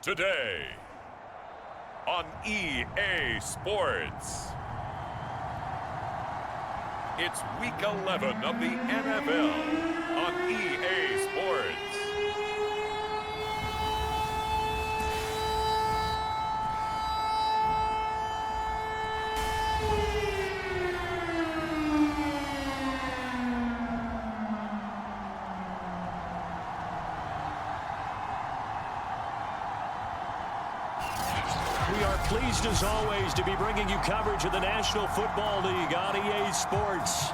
Today on EA Sports. It's week 11 of the NFL on EA Sports. We are pleased as always to be bringing you coverage of the National Football League on EA Sports.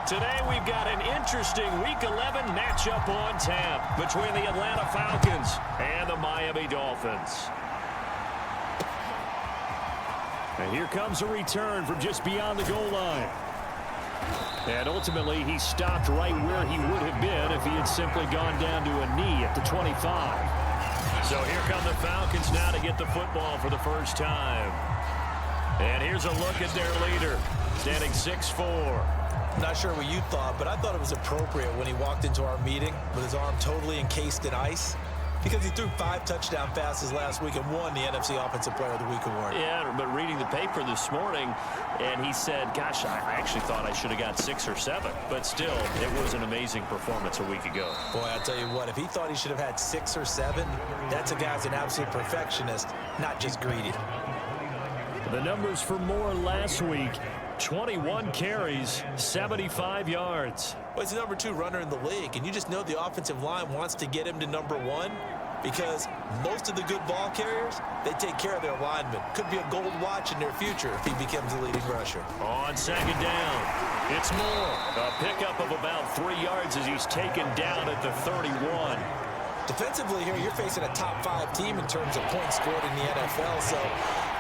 Today we've got an interesting Week 11 matchup on tap between the Atlanta Falcons and the Miami Dolphins. And here comes a return from just beyond the goal line. And ultimately he stopped right where he would have been if he had simply gone down to a knee at the 25. So here come the Falcons now to get the football for the first time. And here's a look at their leader, standing 6'4". Not sure what you thought, but I thought it was appropriate when he walked into our meeting with his arm totally encased in ice, because he threw 5 touchdown passes last week and won the NFC Offensive Player of the Week award. Yeah, but reading the paper this morning, and he said, gosh, I actually thought I should have got 6 or 7. But still, it was an amazing performance a week ago. Boy, I'll tell you what, if he thought he should have had 6 or 7, that's a guy's an absolute perfectionist, not just greedy. The numbers for Moore last week, 21 carries, 75 yards. Well, he's the number 2 runner in the league, and you just know the offensive line wants to get him to number 1 because most of the good ball carriers, they take care of their linemen. Could be a gold watch in their future if he becomes the leading rusher. On second down, it's Moore. A pickup of about 3 yards as he's taken down at the 31. Defensively here, you're facing a top 5 team in terms of points scored in the NFL, so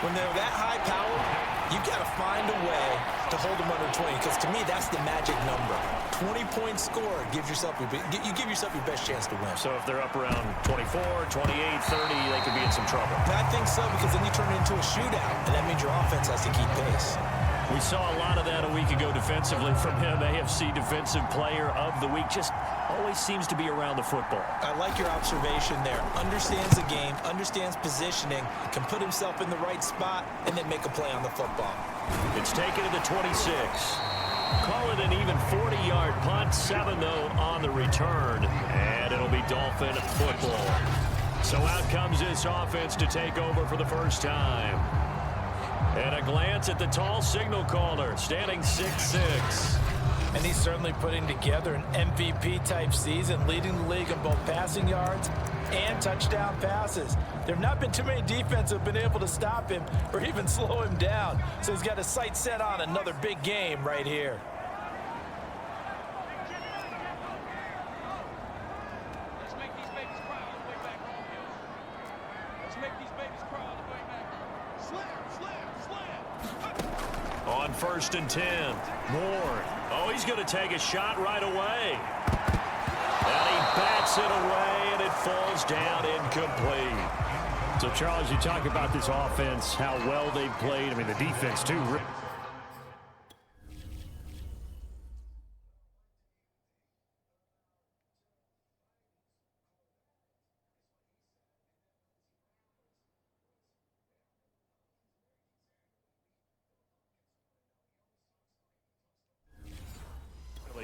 when they're that high powered, you've got to find a way to hold them under 20, because to me, that's the magic number. 20 points scored, you give yourself your best chance to win. So if they're up around 24, 28, 30, they could be in some trouble. I think so, because then you turn it into a shootout, and that means your offense has to keep pace. We saw a lot of that a week ago defensively from him. AFC Defensive Player of the Week. Just always seems to be around the football. I like your observation there. Understands the game, understands positioning, can put himself in the right spot, and then make a play on the football. It's taken to the 26. Call it an even 40-yard punt. 7, though, on the return. And it'll be Dolphin football. So out comes this offense to take over for the first time. And a glance at the tall signal caller, standing 6'6". And he's certainly putting together an MVP-type season, leading the league in both passing yards and touchdown passes. There have not been too many defenses that have been able to stop him or even slow him down. So he's got his sights set on another big game right here. On 1st and 10, Moore. Oh, he's going to take a shot right away. And he bats it away, and it falls down incomplete. So, Charles, you talk about this offense, how well they've played. I mean, the defense, too.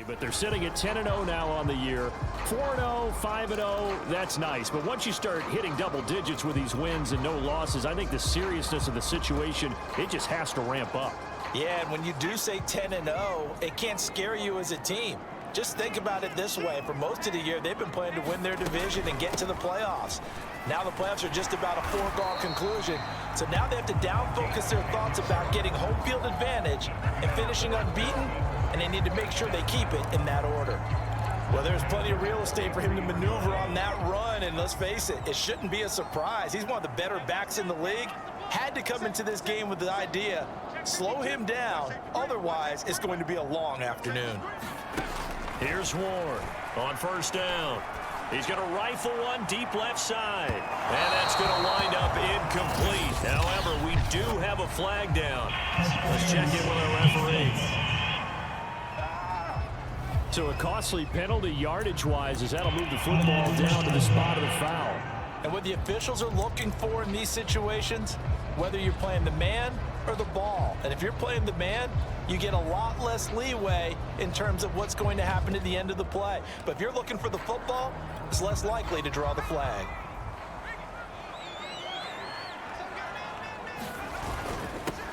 But they're sitting at 10-0 now on the year. 4-0, 5-0, that's nice. But once you start hitting double digits with these wins and no losses, I think the seriousness of the situation, it just has to ramp up. Yeah, and when you do say 10-0, it can't scare you as a team. Just think about it this way. For most of the year, they've been playing to win their division and get to the playoffs. Now the playoffs are just about a foregone conclusion. So now they have to down-focus their thoughts about getting home field advantage and finishing unbeaten, and they need to make sure they keep it in that order. Well, there's plenty of real estate for him to maneuver on that run, and let's face it, it shouldn't be a surprise. He's one of the better backs in the league. Had to come into this game with the idea, slow him down, otherwise it's going to be a long afternoon. Here's Ward on 1st down. He's going to rifle one deep left side. And that's going to wind up incomplete. However, we do have a flag down. Let's check in with our referee. So a costly penalty yardage-wise as that'll move the football down to the spot of the foul. And what the officials are looking for in these situations, whether you're playing the man or the ball. And if you're playing the man, you get a lot less leeway in terms of what's going to happen at the end of the play. But if you're looking for the football, it's less likely to draw the flag.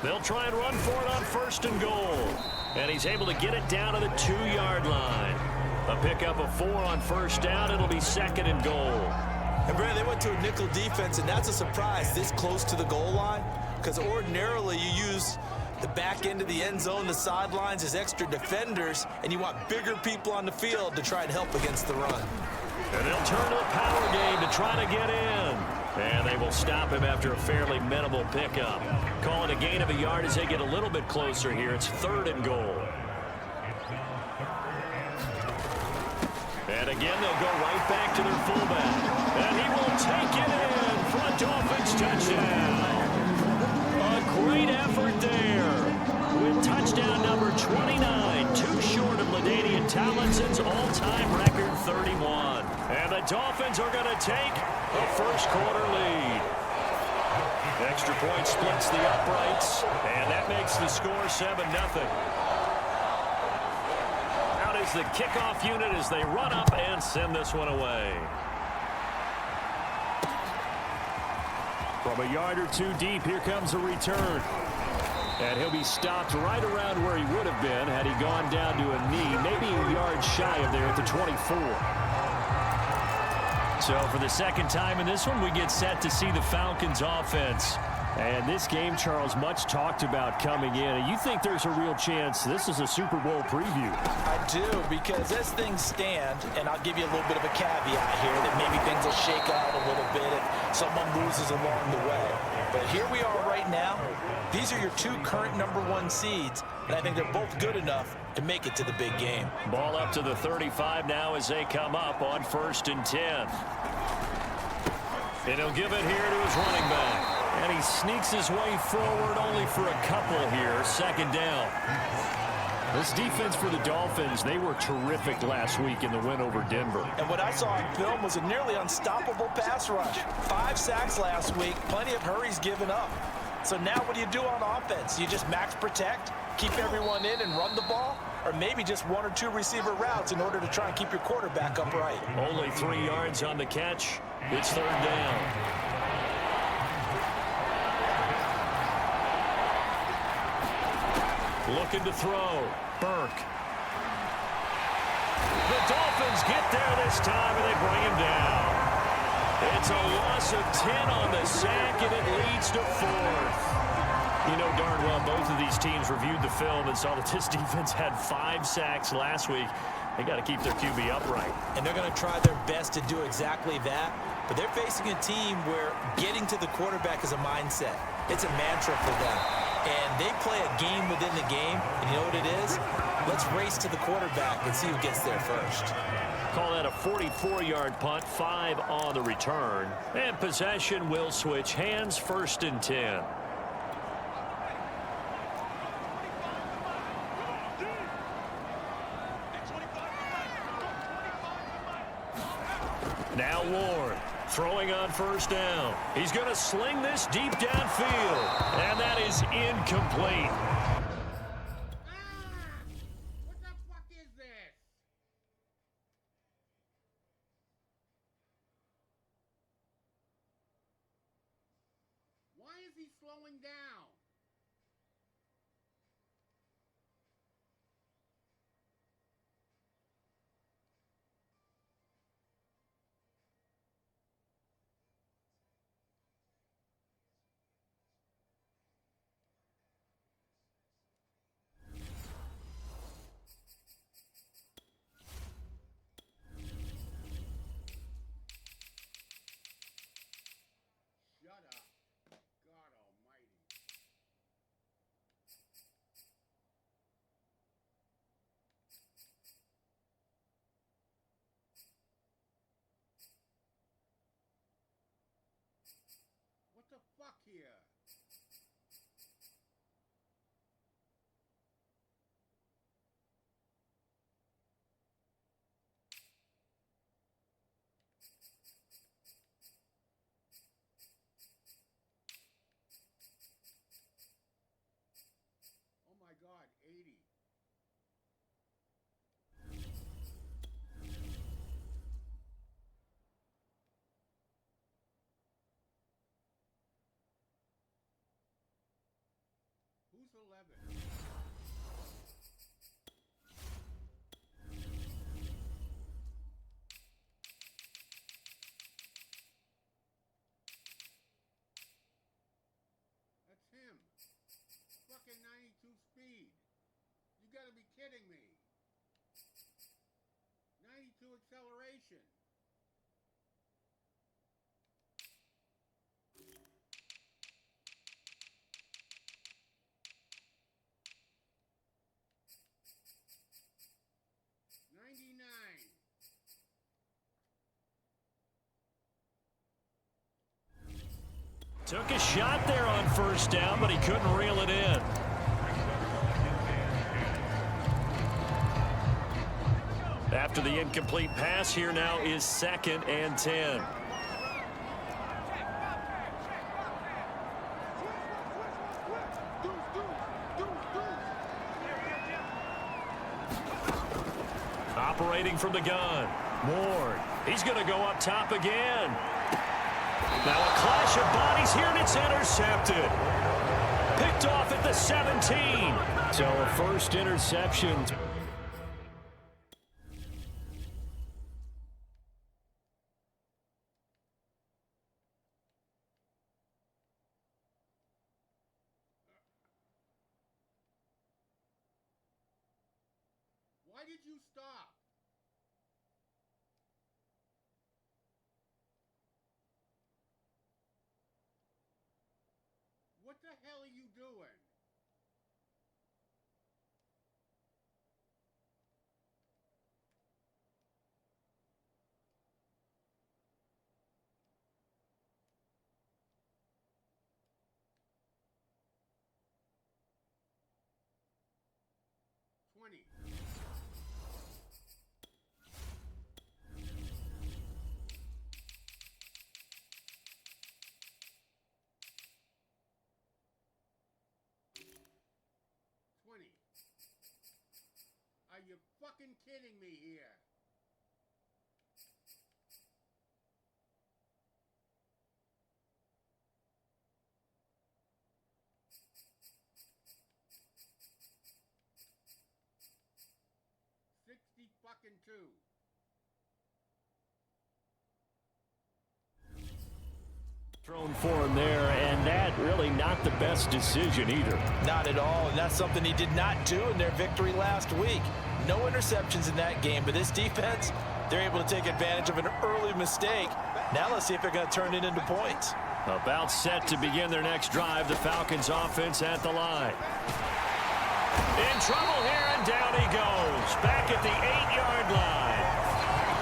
They'll try and run for it on 1st and goal. And he's able to get it down to the 2-yard line. A pickup of 4 on 1st down. It'll be 2nd and goal. And Brad, they went to a nickel defense, and that's a surprise this close to the goal line, because ordinarily you use the back end of the end zone, the sidelines as extra defenders, and you want bigger people on the field to try and help against the run. And they'll turn to the power game to try to get in. And they will stop him after a fairly minimal pickup. Call it a gain of a yard as they get a little bit closer here. It's 3rd and goal. And again, they'll go right back to their fullback. And he will take it in for a Dolphins touchdown. A great effort there with touchdown number 29, too short of LaDainian Tomlinson's all-time record 31. And the Dolphins are going to take a first-quarter lead. Extra point splits the uprights, and that makes the score 7-0. Out is the kickoff unit as they run up and send this one away. From a yard or two deep, here comes a return. And he'll be stopped right around where he would have been had he gone down to a knee, maybe a yard shy of there at the 24. So for the second time in this one, we get set to see the Falcons offense. And this game, Charles, much talked about coming in. And you think there's a real chance this is a Super Bowl preview? I do, because as things stand, and I'll give you a little bit of a caveat here, that maybe things will shake out a little bit if someone loses along the way. But here we are right now. These are your 2 current #1 seeds, and I think they're both good enough to make it to the big game. Ball up to the 35 now as they come up on 1st and 10. And he'll give it here to his running back. And he sneaks his way forward only for a couple here. 2nd down. This defense for the Dolphins, they were terrific last week in the win over Denver. And what I saw on film was a nearly unstoppable pass rush. 5 sacks last week, plenty of hurries given up. So now what do you do on offense? You just max protect, keep everyone in and run the ball? Or maybe just 1 or 2 receiver routes in order to try and keep your quarterback upright? Only 3 yards on the catch. It's 3rd down. Looking to throw. Burke. The Dolphins get there this time, and they bring him down. It's a loss of 10 on the sack, and it leads to 4th. You know darn well both of these teams reviewed the film and saw that this defense had 5 sacks last week. They got to keep their QB upright. And they're going to try their best to do exactly that. But they're facing a team where getting to the quarterback is a mindset. It's a mantra for them. And they play a game within the game. And you know what it is? Let's race to the quarterback and see who gets there first. Call that a 44-yard punt, 5 on the return. And possession will switch hands, 1st and 10. Now Ward throwing on 1st down. He's going to sling this deep downfield. And that is incomplete. What the fuck is this? Why is he slowing down? Shut up. God almighty. What the fuck here? 11. That's him. Fucking 92 speed. You gotta be kidding me. 92 acceleration. Took a shot there on first down, but he couldn't reel it in. After the incomplete pass, here now is 2nd and 10. Operating from the gun. Ward. He's going to go up top again. Now a clash of bodies here, and it's intercepted. Picked off at the 17. So a first interception. Why did you stop? What the hell are you doing? Are you fucking kidding me here? Fucking 2. Thrown for him there, and that really not the best decision either. Not at all, and that's something he did not do in their victory last week. No interceptions in that game, but this defense, they're able to take advantage of an early mistake. Now let's see if they're going to turn it into points. About set to begin their next drive, the Falcons offense at the line. In trouble here, and down he goes. Back at the 8-yard line.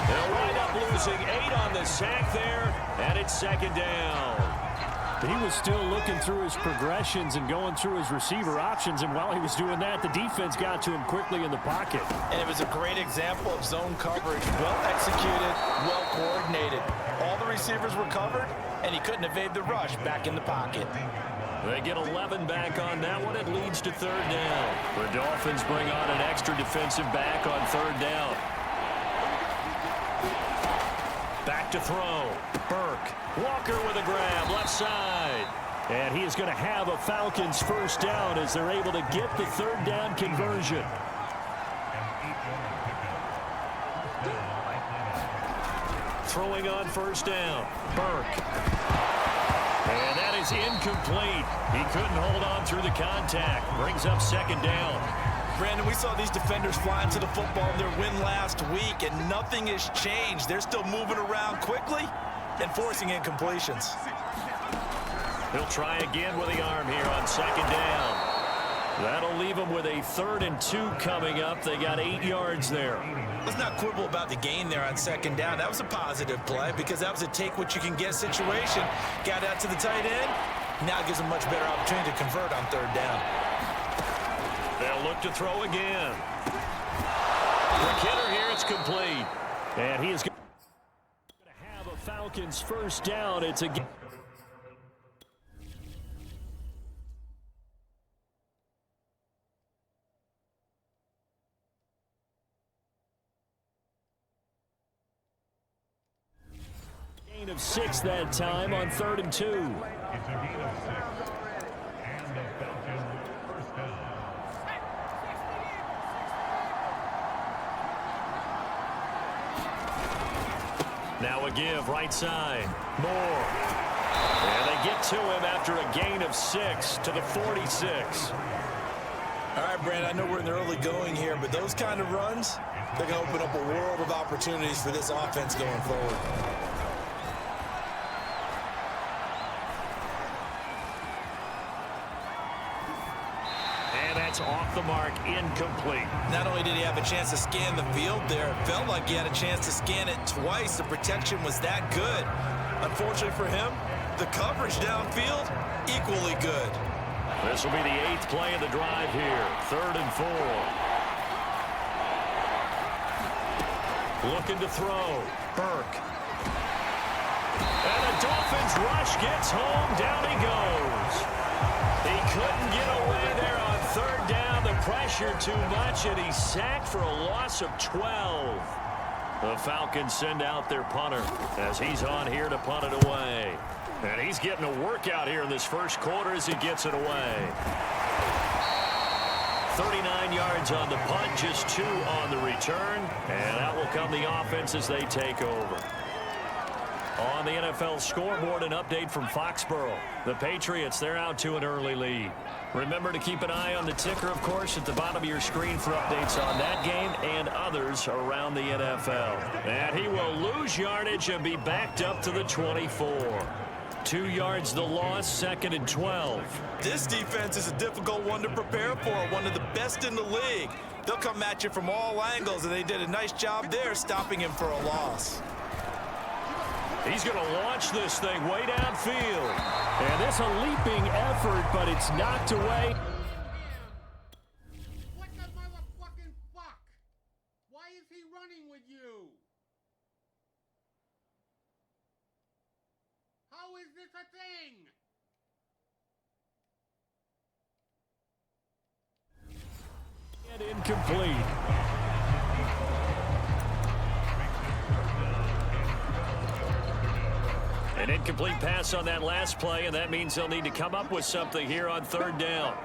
They'll wind up losing 8 on the sack there, and it's 2nd down. He was still looking through his progressions and going through his receiver options, and while he was doing that, the defense got to him quickly in the pocket. And it was a great example of zone coverage. Well executed, well coordinated. All the receivers were covered, and he couldn't evade the rush back in the pocket. They get 11 back on that one. It leads to 3rd down. The Dolphins bring on an extra defensive back on 3rd down. Back to throw. Burke. Walker with a grab, left side. And he is going to have a Falcons first down as they're able to get the 3rd down conversion. Throwing on first down. Burke. And that is incomplete. He couldn't hold on through the contact. Brings up 2nd down. Brandon, we saw these defenders flying to the football in their win last week, and nothing has changed. They're still moving around quickly and forcing incompletions. He'll try again with the arm here on 2nd down. That'll leave them with a 3rd and 2 coming up. They got 8 yards there. Let's not quibble about the gain there on 2nd down. That was a positive play because that was a take-what-you-can-get situation. Got out to the tight end. Now it gives them a much better opportunity to convert on 3rd down. They'll look to throw again. The kidder here, it's complete. And he is going to have a Falcons first down. It's a gain of 6 that time on 3rd and 2. It's a gain of 6. And the Falcons first down. Now a give right side. Moore. And they get to him after a gain of 6 to the 46. All right, Brand, I know we're in the early going here, but those kind of runs, they're going to open up a world of opportunities for this offense going forward. And that's off the mark, incomplete. Not only did he have a chance to scan the field there, it felt like he had a chance to scan it twice. The protection was that good. Unfortunately for him, the coverage downfield, equally good. This will be the 8th play of the drive here. 3rd and 4. Looking to throw. Burke. And the Dolphins rush gets home. Down he goes. He couldn't get away there on 3rd down. The pressure too much, and he's sacked for a loss of 12. The Falcons send out their punter as he's on here to punt it away. And he's getting a workout here in this first quarter as he gets it away. 39 yards on the punt, just 2 on the return. And out will come the offense as they take over. On the NFL scoreboard, an update from Foxborough. The Patriots, they're out to an early lead. Remember to keep an eye on the ticker, of course, at the bottom of your screen for updates on that game and others around the NFL. And he will lose yardage and be backed up to the 24. 2 yards the loss, 2nd and 12. This defense is a difficult one to prepare for, one of the best in the league. They'll come at you from all angles, and they did a nice job there stopping him for a loss. He's going to launch this thing way downfield. And this a leaping effort, but it's knocked away. What the motherfucking fuck? Why is he running with you? How is this a thing? And incomplete. An incomplete pass on that last play, and that means they'll need to come up with something here on 3rd down.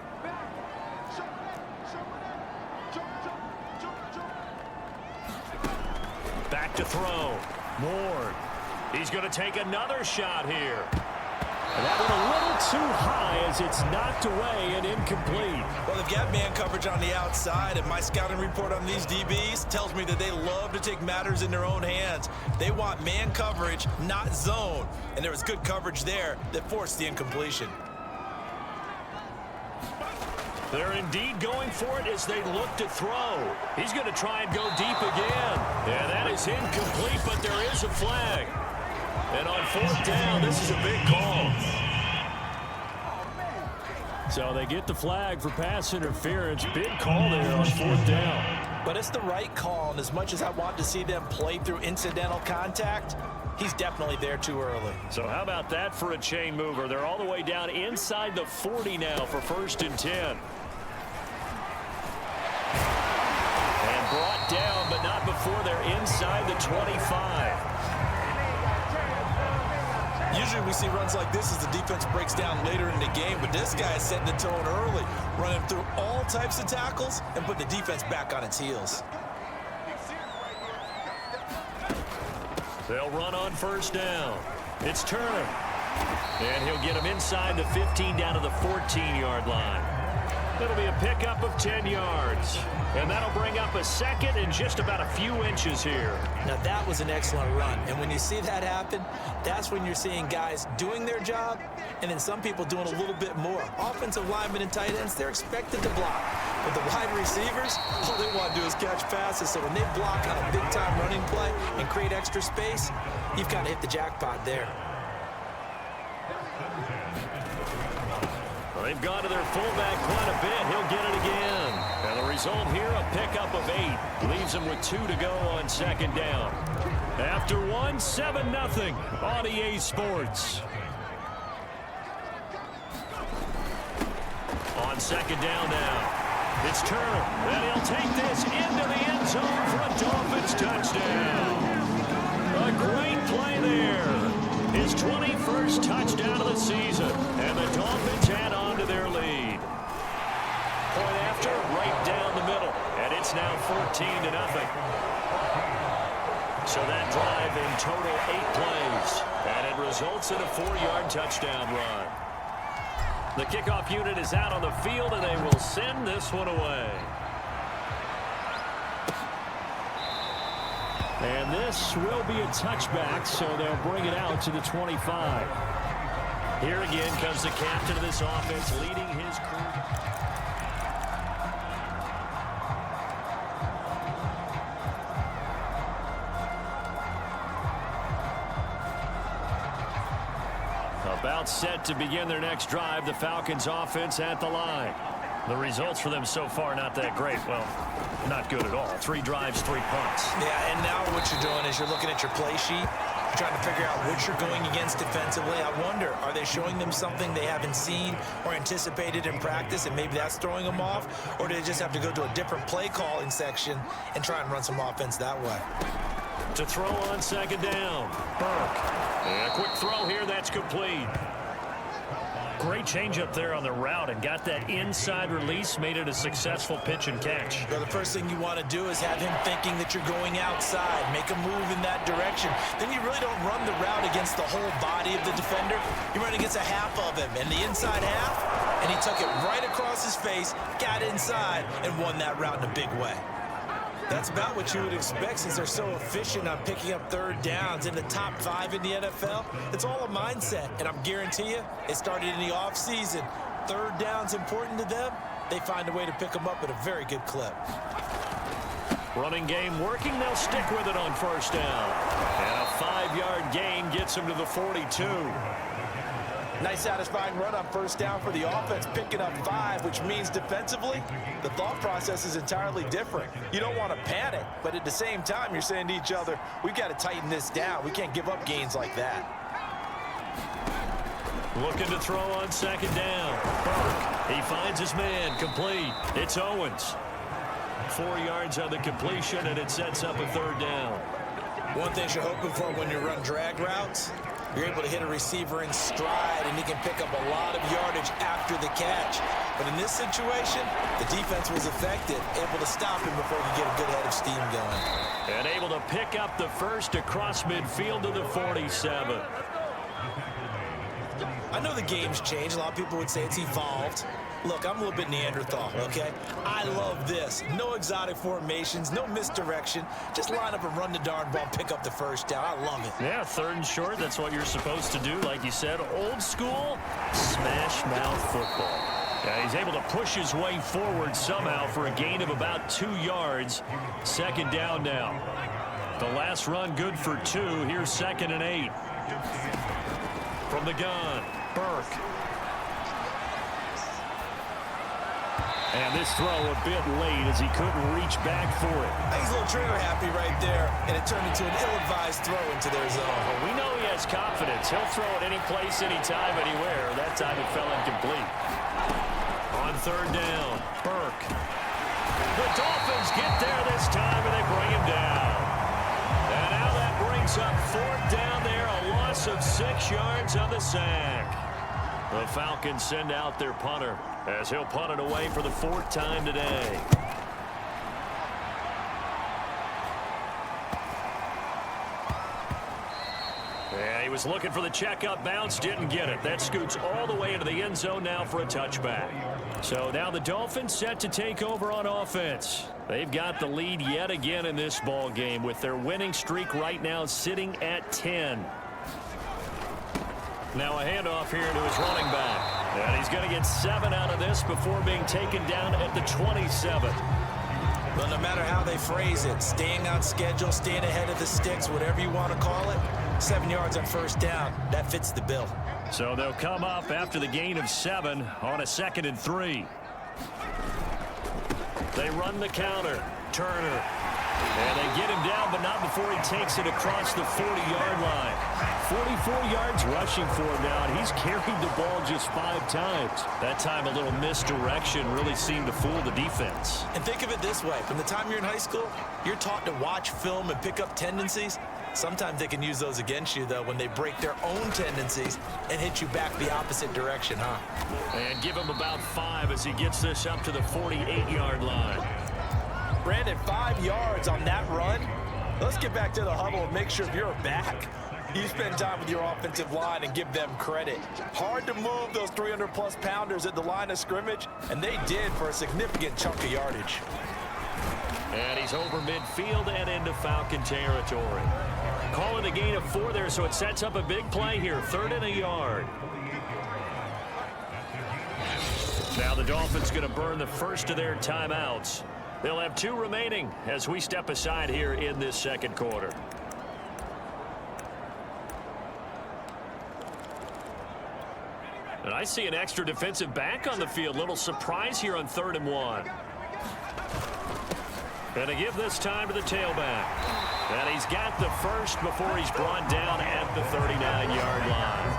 Back to throw. Moore. He's going to take another shot here. And that one a little too high as it's knocked away and incomplete. Well, they've got man coverage on the outside, and my scouting report on these DBs tells me that they love to take matters in their own hands. They want man coverage, not zone. And there was good coverage there that forced the incompletion. They're indeed going for it as they look to throw. He's going to try and go deep again. And that is incomplete, but there is a flag. And on 4th down, this is a big call. So they get the flag for pass interference. Big call there on 4th down. But it's the right call, and as much as I want to see them play through incidental contact, he's definitely there too early. So how about that for a chain mover? They're all the way down inside the 40 now for 1st and 10. And brought down, but not before they're inside the 25. Usually we see runs like this as the defense breaks down later in the game, but this guy is setting the tone early, running through all types of tackles and putting the defense back on its heels. They'll run on 1st down. It's Turner. And he'll get him inside the 15 down to the 14-yard line. It'll be a pickup of 10 yards. And that'll bring up a 2nd and just about a few inches here. Now that was an excellent run. And when you see that happen, that's when you're seeing guys doing their job and then some people doing a little bit more. Offensive linemen and tight ends, they're expected to block. But the wide receivers, all they want to do is catch passes. So when they block on a big-time running play and create extra space, you've kind of hit the jackpot there. They've gone to their fullback quite a bit. He'll get it again. And the result here, a pickup of 8. Leaves him with 2 to go on 2nd down. After 1, 7-0 on EA Sports. On 2nd down now. It's Turner. And he'll take this into the end zone for a Dolphins touchdown. A great play there. His 21st touchdown of the season. And the Dolphins add on to their lead. Point after, right down the middle. And it's now 14-0. So that drive in total 8 plays. And it results in a 4-yard touchdown run. The kickoff unit is out on the field, and they will send this one away. And this will be a touchback, so they'll bring it out to the 25. Here again comes the captain of this offense, leading his crew. About set to begin their next drive, the Falcons offense at the line. The results for them so far not that great. Well, not good at all. 3 drives, 3 punts. Yeah, and now what you're doing is you're looking at your play sheet, trying to figure out what you're going against defensively. I wonder, are they showing them something they haven't seen or anticipated in practice, and maybe that's throwing them off? Or do they just have to go to a different play calling section and try and run some offense that way? To throw on second down, Burke. And a quick throw here, that's complete. Great change up there on the route and got that inside release, made it a successful pitch and catch. Well, the first thing you want to do is have him thinking that you're going outside, make a move in that direction. Then you really don't run the route against the whole body of the defender. You run against a half of him, and the inside half, and he took it right across his face, got inside, and won that route in a big way. That's about what you would expect since they're so efficient on picking up 3rd downs in the top 5 in the NFL. It's all a mindset, and I'm guarantee you it started in the offseason. 3rd down's important to them. They find a way to pick them up at a very good clip. Running game working. They'll stick with it on 1st down. And a 5-yard gain gets them to the 42. Nice satisfying run on 1st down for the offense, picking up 5, which means defensively, the thought process is entirely different. You don't want to panic, but at the same time, you're saying to each other, we've got to tighten this down. We can't give up gains like that. Looking to throw on 2nd down. Burke, he finds his man, complete. It's Owens. 4 yards on the completion, and it sets up a 3rd down. One thing you're hoping for when you run drag routes, you're able to hit a receiver in stride, and he can pick up a lot of yardage after the catch. But in this situation, the defense was effective, able to stop him before he could get a good head of steam going. And able to pick up the first across midfield to the 47. I know the game's changed. A lot of people would say it's evolved. Look, I'm a little bit Neanderthal, okay? I love this. No exotic formations, no misdirection. Just line up and run the darn ball, pick up the 1st down. I love it. Yeah, 3rd and short, that's what you're supposed to do. Like you said, old school, smash mouth football. Yeah, he's able to push his way forward somehow for a gain of about 2 yards. 2nd down now. The last run good for 2. Here's 2nd and 8. From the gun, Burke. And this throw a bit late as he couldn't reach back for it. He's a little trigger happy right there, and it turned into an ill-advised throw into their zone. Well, we know he has confidence. He'll throw it any place, anytime, anywhere. That time it fell incomplete. On 3rd down, Burke. The Dolphins get there this time, and they bring him down. And now that brings up 4th down there, a loss of 6 yards on the sack. The Falcons send out their punter as he'll punt it away for the 4th time today. Yeah, he was looking for the checkup bounce, didn't get it. That scoots all the way into the end zone now for a touchback. So now the Dolphins set to take over on offense. They've got the lead yet again in this ball game with their winning streak right now sitting at 10. Now a handoff here to his running back. And he's going to get 7 out of this before being taken down at the 27. Well, no matter how they phrase it, staying on schedule, staying ahead of the sticks, whatever you want to call it, 7 yards on 1st down, that fits the bill. So they'll come up after the gain of 7 on a 2nd and 3. They run the counter. Turner. And they get him down, but not before he takes it across the 40-yard line. 44 yards rushing for him now, and he's carried the ball just 5 times. That time a little misdirection really seemed to fool the defense. And think of it this way. From the time you're in high school, you're taught to watch film and pick up tendencies. Sometimes they can use those against you, though, when they break their own tendencies and hit you back the opposite direction, huh? And give him about 5 as he gets this up to the 48-yard line. Brandon, 5 yards on that run, Let's get back to the huddle and make sure if you're back, you spend time with your offensive line and give them credit. Hard to move those 300-plus pounders at the line of scrimmage, and they did for a significant chunk of yardage. And he's over midfield and into Falcon territory. Calling a gain of 4 there, so it sets up a big play here. 3rd and a yard. Now the Dolphins going to burn the first of their timeouts. They'll have 2 remaining as we step aside here in this second quarter. And I see an extra defensive back on the field. Little surprise here on 3rd and 1. And to give this time to the tailback. And he's got the first before he's brought down at the 39-yard line.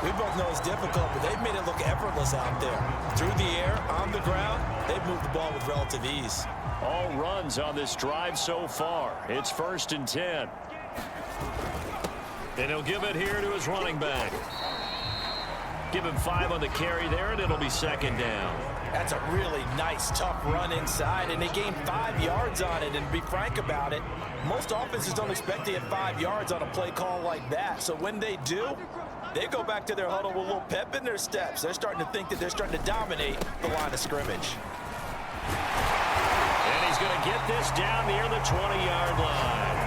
We both know it's difficult, but they've made it look effortless out there. Through the air, on the ground, they've moved the ball with relative ease. All runs on this drive so far. It's 1st and 10. And he'll give it here to his running back. Give him 5 on the carry there, and it'll be 2nd down. That's a really nice, tough run inside, and they gained 5 yards on it. And to be frank about it, most offenses don't expect to get 5 yards on a play call like that. So when they do, they go back to their huddle with a little pep in their steps. They're starting to think that they're starting to dominate the line of scrimmage. And he's going to get this down near the 20-yard line.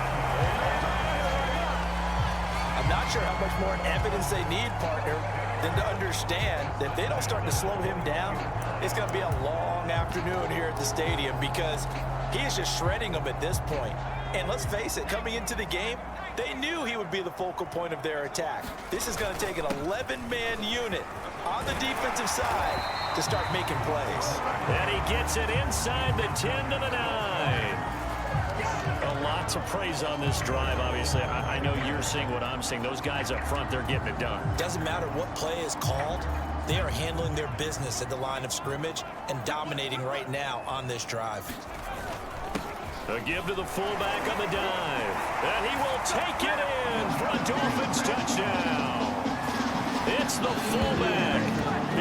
I'm not sure how much more evidence they need, partner, than to understand that if they don't start to slow him down, it's going to be a long afternoon here at the stadium because he is just shredding them at this point. And let's face it, coming into the game, they knew he would be the focal point of their attack. This is going to take an 11-man unit on the defensive side to start making plays. And he gets it inside the 10 to the 9. A lot to praise on this drive, obviously. I know you're seeing what I'm seeing. Those guys up front, they're getting it done. Doesn't matter what play is called. They are handling their business at the line of scrimmage and dominating right now on this drive. A give to the fullback on the dive. And he will take it in for a Dolphins touchdown. It's the fullback,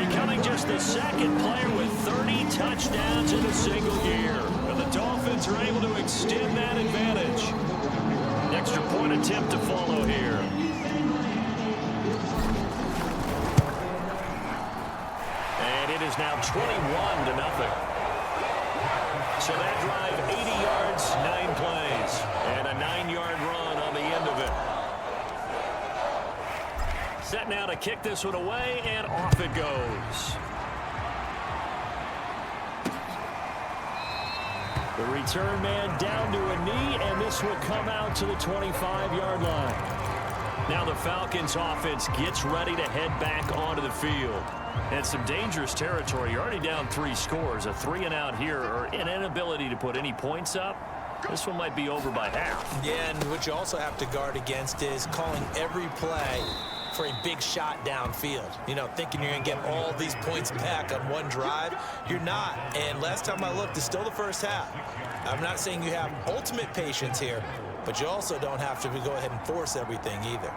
becoming just the 2nd player with 30 touchdowns in a single year. And the Dolphins are able to extend that advantage. Extra point attempt to follow here. And it is now 21-0. So that drive, 80 yards, 9 plays, and a 9-yard run on the end of it. Set now to kick this one away, and off it goes. The return man down to a knee, and this will come out to the 25-yard line. Now the Falcons offense gets ready to head back onto the field. And some dangerous territory. You're already down 3 scores. A 3-and-out here, or an inability to put any points up. This one might be over by half. Yeah, and what you also have to guard against is calling every play for a big shot downfield. You know, thinking you're going to get all these points back on one drive. You're not. And last time I looked, it's still the first half. I'm not saying you have ultimate patience here, but you also don't have to go ahead and force everything either.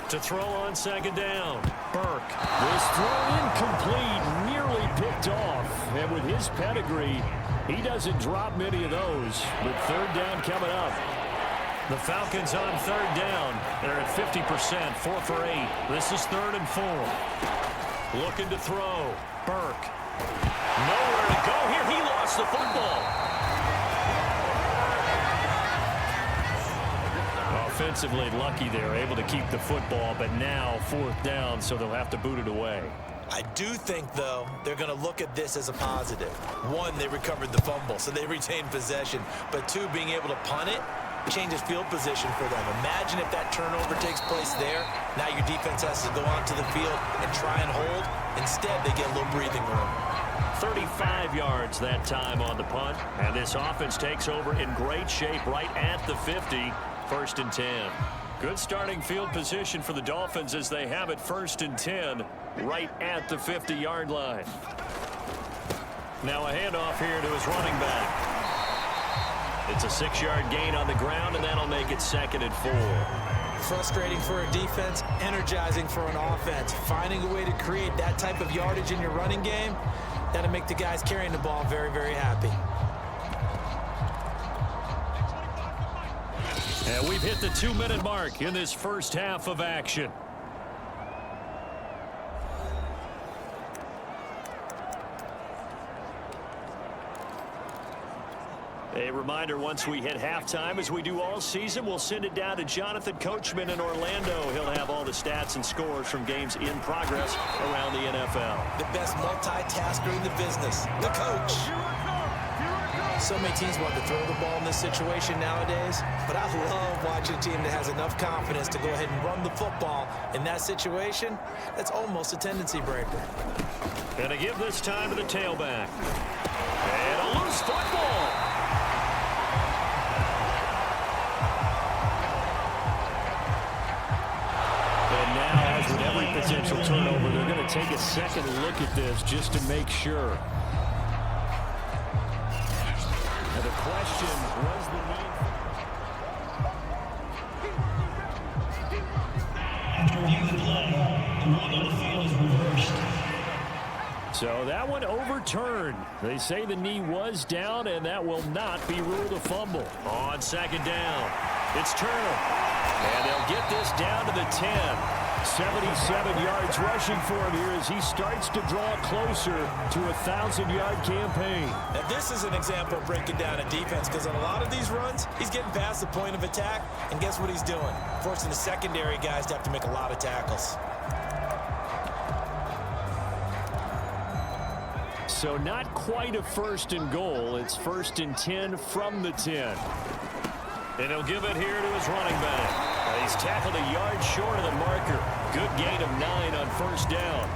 To throw on 2nd down, Burke. This throw incomplete, nearly picked off. And with his pedigree, he doesn't drop many of those. With 3rd down coming up. The Falcons on 3rd down. They're at 50%, 4 for 8. This is 3rd and 4. Looking to throw. Burke. Nowhere to go here. He lost the football. Offensively lucky they're able to keep the football, but now 4th down, so they'll have to boot it away. I do think, though, they're going to look at this as a positive. 1, they recovered the fumble, so they retained possession. But 2, being able to punt it changes field position for them. Imagine if that turnover takes place there. Now your defense has to go onto the field and try and hold. Instead, they get a little breathing room. 35 yards that time on the punt. And this offense takes over in great shape right at the 50. 1st and 10. Good starting field position for the Dolphins as they have it 1st and 10 right at the 50-yard line. Now a handoff here to his running back. It's a 6-yard gain on the ground, and that'll make it 2nd and 4. Frustrating for a defense, energizing for an offense. Finding a way to create that type of yardage in your running game, That'll make the guys carrying the ball very, very happy. And we've hit the 2-minute mark in this first half of action. A reminder, once we hit halftime, as we do all season, we'll send it down to Jonathan Coachman in Orlando. He'll have all the stats and scores from games in progress around the NFL. The best multitasker in the business, the coach. So many teams want to throw the ball in this situation nowadays, but I love watching a team that has enough confidence to go ahead and run the football in that situation. That's almost a tendency breaker. Gonna give this time to the tailback. And a loose football. And now, as with every potential turnover, they're going to take a second look at this just to make sure. And the question was the need. After reviewing the play, the rule on the field is reversed. So that one overturned. They say the knee was down, and that will not be ruled a fumble. On second down, it's Turner. And they'll get this down to the 10. 77 yards rushing for him here as he starts to draw closer to a 1,000-yard campaign. Now, this is an example of breaking down a defense, because on a lot of these runs, he's getting past the point of attack, and guess what he's doing? Forcing the secondary guys to have to make a lot of tackles. So not quite a first and goal. It's first and 10 from the 10. And he'll give it here to his running back. He's tackled a yard short of the marker. Good gain of 9 on first down.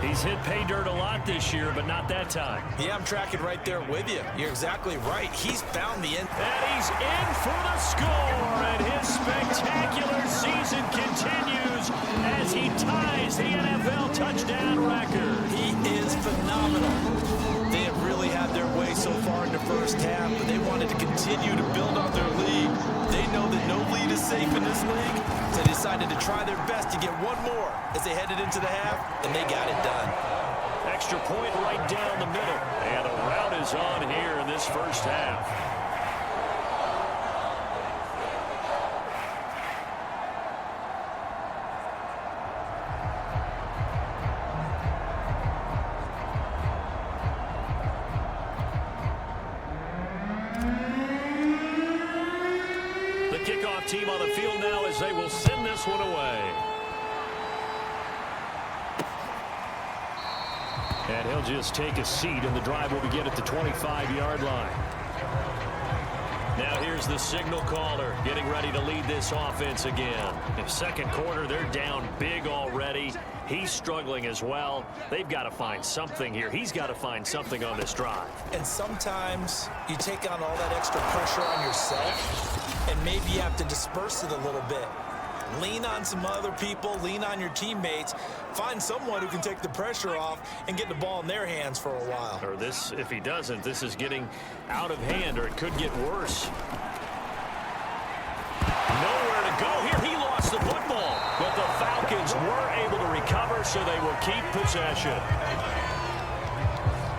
He's hit pay dirt a lot this year, but not that time. Yeah, I'm tracking right there with you. You're exactly right. He's found the end. And he's in for the score, and his spectacular season continues as he ties the NFL touchdown record. He is phenomenal. They have really had their way so far in the first half, but they wanted to continue to build on their lead. They know that no lead is safe in this league, so they decided to try their best to get one more as they headed into the half, and they got it done. Extra point right down the middle, and a rout is on here in this first half. Kickoff team on the field now as they will send this one away. And he'll just take a seat, and the drive will begin at the 25-yard line. Now here's the signal caller getting ready to lead this offense again. In second quarter, they're down big already. He's struggling as well. They've got to find something here. He's got to find something on this drive. And sometimes you take on all that extra pressure on yourself, and maybe you have to disperse it a little bit. Lean on some other people, lean on your teammates, find someone who can take the pressure off and get the ball in their hands for a while. Or this, if he doesn't, this is getting out of hand, or it could get worse. Nowhere to go here. He lost the football, but the Falcons were able to recover, so they will keep possession.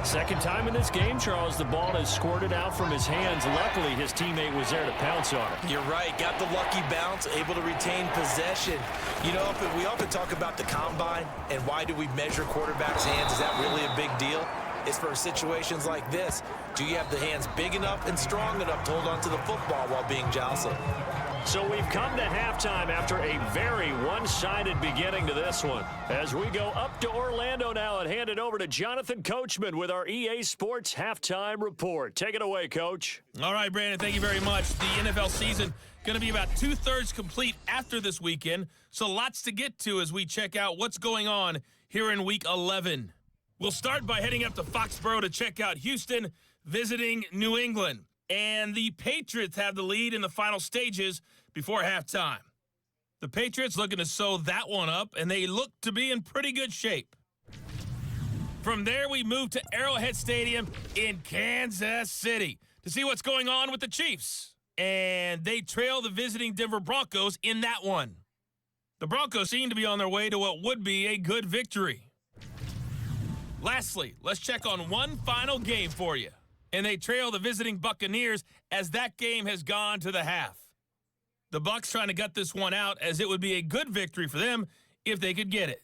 Second time in this game, Charles, the ball has squirted out from his hands. Luckily, his teammate was there to pounce on it. You're right. Got the lucky bounce, able to retain possession. You know, we often talk about the combine and why do we measure quarterbacks' hands. Is that really a big deal? It's for situations like this. Do you have the hands big enough and strong enough to hold on to the football while being jostled? So we've come to halftime after a very one-sided beginning to this one. As we go up to Orlando now and hand it over to Jonathan Coachman with our EA Sports Halftime Report. Take it away, Coach. All right, Brandon, thank you very much. The NFL season going to be about two-thirds complete after this weekend, so lots to get to as we check out what's going on here in Week 11. We'll start by heading up to Foxborough to check out Houston visiting New England. And the Patriots have the lead in the final stages before halftime. The Patriots looking to sew that one up, and they look to be in pretty good shape. From there, we move to Arrowhead Stadium in Kansas City to see what's going on with the Chiefs. And they trail the visiting Denver Broncos in that one. The Broncos seem to be on their way to what would be a good victory. Lastly, let's check on one final game for you. And they trail the visiting Buccaneers as that game has gone to the half. The Bucs trying to gut this one out as it would be a good victory for them if they could get it.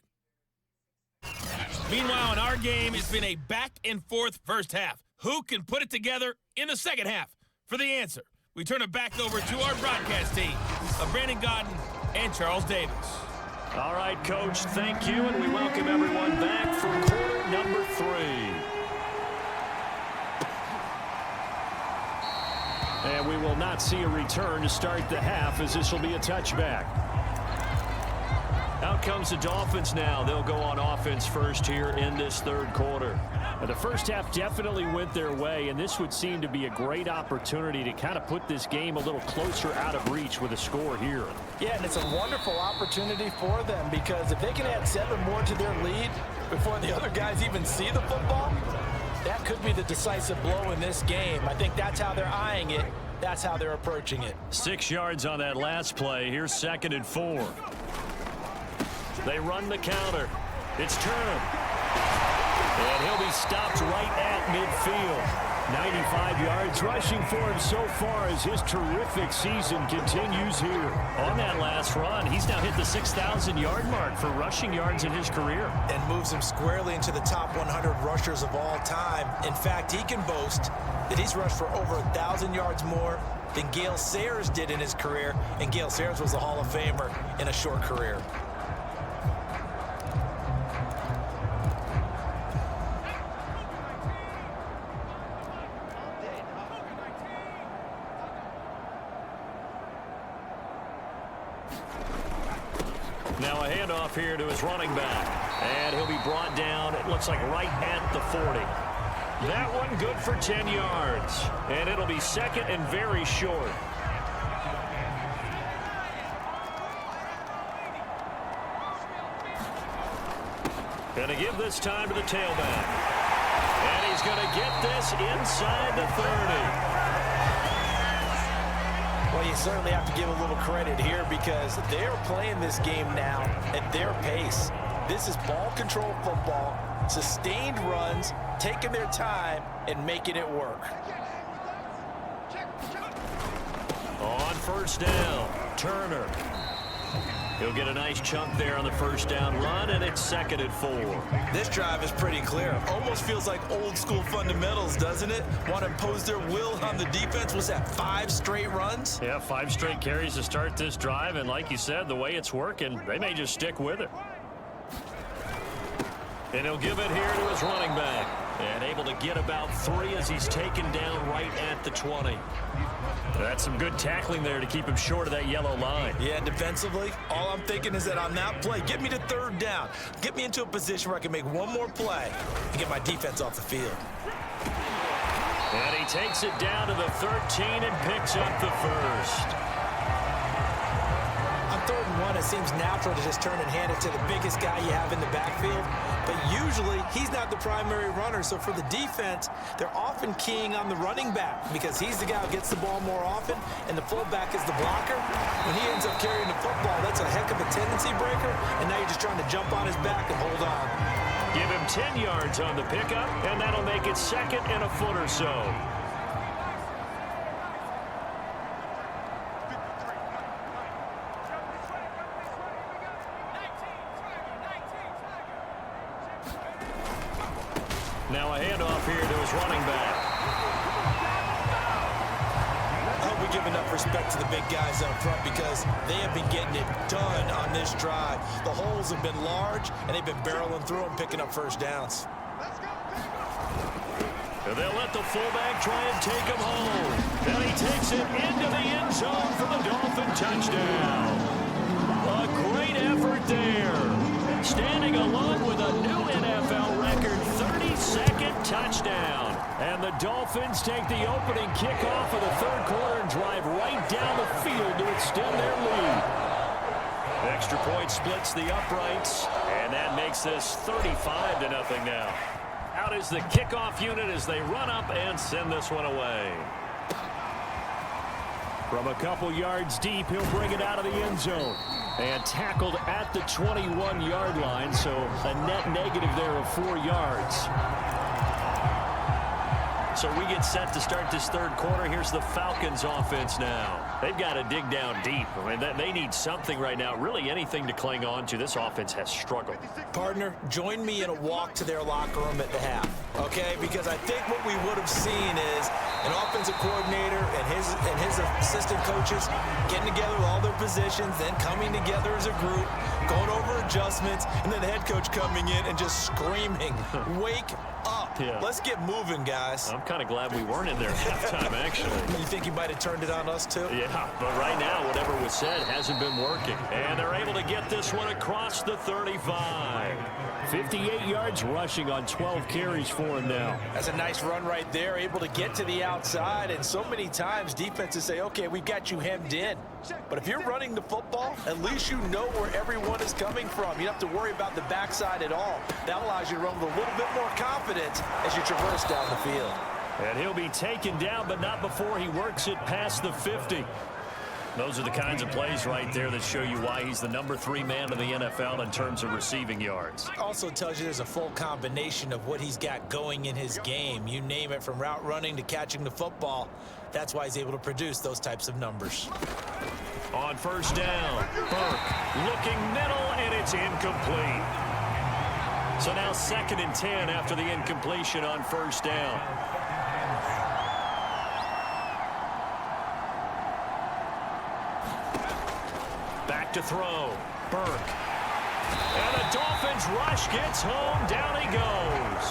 Meanwhile, in our game, it's been a back-and-forth first half. Who can put it together in the second half? For the answer, we turn it back over to our broadcast team of Brandon Godden and Charles Davis. All right, Coach, thank you, and we welcome everyone back for quarter number 3. And we will not see a return to start the half, as this will be a touchback. Out comes the Dolphins now. They'll go on offense first here in this third quarter. The first half definitely went their way, and this would seem to be a great opportunity to kind of put this game a little closer out of reach with a score here. Yeah, and it's a wonderful opportunity for them, because if they can add 7 more to their lead before the other guys even see the football, that could be the decisive blow in this game. I think that's how they're eyeing it. That's how they're approaching it. 6 yards on that last play. Here's 2nd and 4. They run the counter. It's turned. And he'll be stopped right at midfield. 95 yards rushing for him so far as his terrific season continues here. On that last run, he's now hit the 6,000-yard mark for rushing yards in his career. And moves him squarely into the top 100 rushers of all time. In fact, he can boast that he's rushed for over 1,000 yards more than Gale Sayers did in his career. And Gale Sayers was a Hall of Famer in a short career. Now a handoff here to his running back. And he'll be brought down, it looks like right at the 40. That one good for 10 yards. And it'll be 2nd and very short. Going to give this time to the tailback. And he's going to get this inside the 30. Well, you certainly have to give a little credit here, because they're playing this game now at their pace. This is ball control football, sustained runs, taking their time and making it work. On first down, Turner. He'll get a nice chunk there on the first down run, and it's 2nd and 4. This drive is pretty clear. Almost feels like old school fundamentals, doesn't it? Want to impose their will on the defense. Was that 5 straight runs? Yeah, 5 straight carries to start this drive, and like you said, the way it's working, they may just stick with it. And he'll give it here to his running back. And able to get about 3 as he's taken down right at the 20. That's some good tackling there to keep him short of that yellow line. Yeah, defensively, all I'm thinking is that on that play, get me to 3rd down. Get me into a position where I can make one more play and get my defense off the field. And he takes it down to the 13 and picks up the first. On 3rd and 1, it seems natural to just turn and hand it to the biggest guy you have in the backfield. But usually, he's not the primary runner. So for the defense, they're often keying on the running back, because he's the guy who gets the ball more often, and the fullback is the blocker. When he ends up carrying the football, that's a heck of a tendency breaker, and now you're just trying to jump on his back and hold on. Give him 10 yards on the pickup, and that'll make it 2nd and a foot or so. Now a handoff here to his running back. I hope we give enough respect to the big guys up front, because they have been getting it done on this drive. The holes have been large, and they've been barreling through them, picking up first downs. And they'll let the fullback try and take him home. And he takes it into the end zone for the Dolphin touchdown. A great effort there. Standing alone with a new NFL record 32nd touchdown. And the Dolphins take the opening kickoff of the 3rd quarter and drive right down the field to extend their lead. Extra point splits the uprights, and that makes this 35-0 now. Out is the kickoff unit as they run up and send this one away. From a couple yards deep, he'll bring it out of the end zone. And tackled at the 21-yard line, so a net negative there of 4 yards. So we get set to start this third quarter. Here's the Falcons offense now. They've got to dig down deep. I mean, they need something right now, really anything to cling on to. This offense has struggled. Partner, join me in a walk to their locker room at the half, okay? Because I think what we would have seen is an offensive coordinator and his assistant coaches getting together with all their positions, then coming together as a group, going over adjustments, and then the head coach coming in and just screaming, wake up. Yeah. Let's get moving, guys. I'm kind of glad we weren't in there at halftime, actually. You think he might have turned it on us, too? Yeah, but right now, whatever was said hasn't been working. And they're able to get this one across the 35. 58 yards rushing on 12 carries for him now. That's a nice run right there, able to get to the outside. And so many times defenses say, okay, we've got you hemmed in. But if you're running the football, at least you know where everyone is coming from. You don't have to worry about the backside at all. That allows you to run with a little bit more confidence as you traverse down the field. And he'll be taken down, but not before he works it past the 50. Those are the kinds of plays right there that show you why he's the number 3 man in the NFL in terms of receiving yards. Also tells you there's a full combination of what he's got going in his game. You name it, from route running to catching the football. That's why he's able to produce those types of numbers. On first down, Burke looking middle, and it's incomplete. So now 2nd and 10 after the incompletion on first down. Back to throw. Burke. And the Dolphins rush gets home. Down he goes.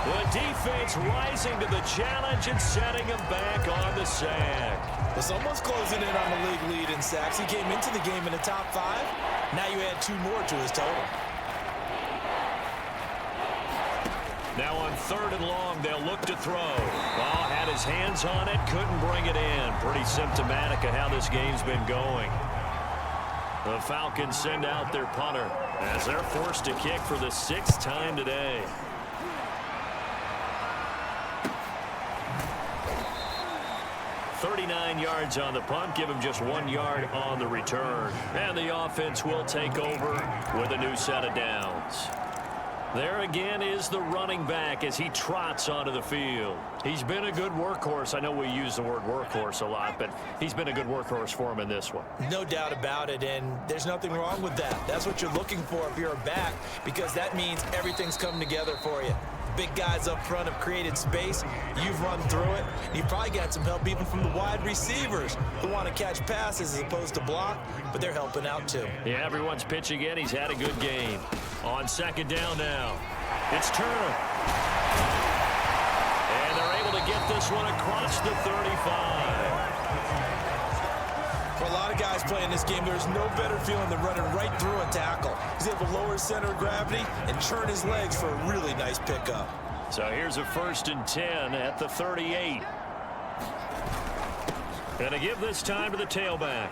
The defense rising to the challenge and setting him back on the sack. Well, someone's closing in on the league lead in sacks. He came into the game in the top 5. Now you add 2 more to his total. Now on 3rd and long, they'll look to throw. Ball had his hands on it, couldn't bring it in. Pretty symptomatic of how this game's been going. The Falcons send out their punter as they're forced to kick for the 6th time today. "39 yards on the punt, give him just 1 yard on the return. And the offense will take over with a new set of downs. There again is the running back as he trots onto the field. He's been a good workhorse. I know we use the word workhorse a lot, but he's been a good workhorse for him in this one. No doubt about it, and there's nothing wrong with that. That's what you're looking for if you're a back, because that means everything's come together for you. Big guys up front have created space. You've run through it. You've probably got some help even from the wide receivers who want to catch passes as opposed to block, but they're helping out too. Yeah, everyone's pitching in. He's had a good game. On 2nd down now, it's Turner. And they're able to get this one across the 35. For a lot of guys playing this game, there's no better feeling than running right through a tackle. He's able to lower his center of gravity and churn his legs for a really nice pickup. So here's a 1st and 10 at the 38. Gonna give this time to the tailback.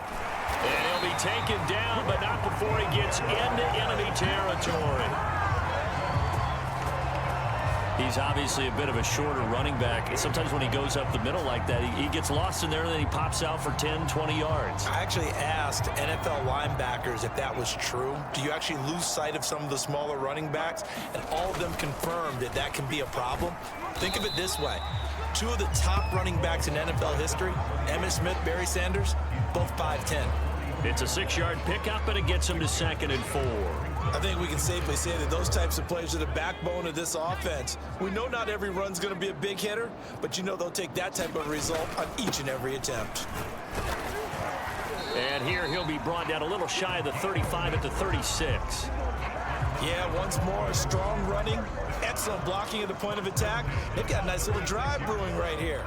And he'll be taken down, but not before he gets into enemy territory. He's obviously a bit of a shorter running back. Sometimes when he goes up the middle like that, he gets lost in there, and then he pops out for 10, 20 yards. I actually asked NFL linebackers if that was true. Do you actually lose sight of some of the smaller running backs? And all of them confirmed that that can be a problem. Think of it this way. 2 of the top running backs in NFL history, Emmitt Smith, Barry Sanders, both 5'10". It's a 6-yard pickup, and it gets him to 2nd and 4. I think we can safely say that those types of plays are the backbone of this offense. We know not every run's going to be a big hitter, but you know they'll take that type of result on each and every attempt. And here he'll be brought down a little shy of the 35 at the 36. Yeah, once more, strong running, excellent blocking at the point of attack. They've got a nice little drive brewing right here.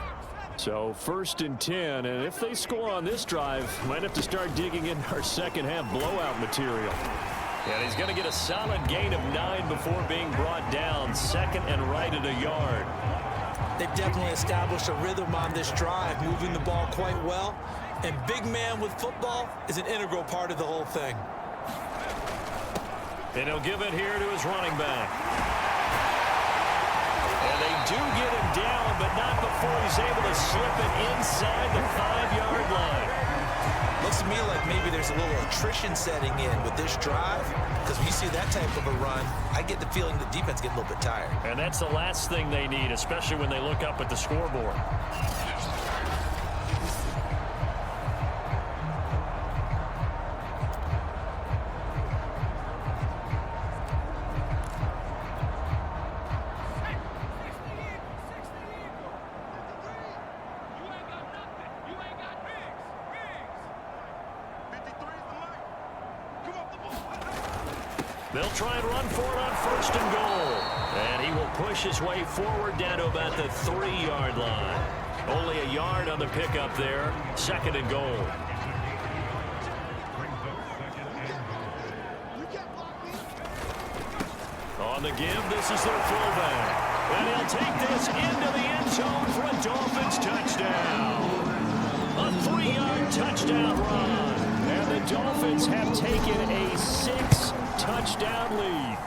So 1st and 10, and if they score on this drive, might have to start digging in our second half blowout material. And he's going to get a solid gain of 9 before being brought down, 2nd and right at a yard. They've definitely established a rhythm on this drive, moving the ball quite well. And big man with football is an integral part of the whole thing. And he'll give it here to his running back. And they do get him down, but not before he's able to slip it inside the 5-yard line. Looks to me like maybe there's a little attrition setting in with this drive, because when you see that type of a run, I get the feeling the defense get a little bit tired. And that's the last thing they need, especially when they look up at the scoreboard. They'll try and run for it on 1st and goal. And he will push his way forward down to about the 3-yard line. Only a yard on the pickup there. 2nd and goal. On the give, this is their fullback. And he'll take this into the end zone for a Dolphins touchdown. A 3-yard touchdown run. And the Dolphins have taken a 6-touchdown lead.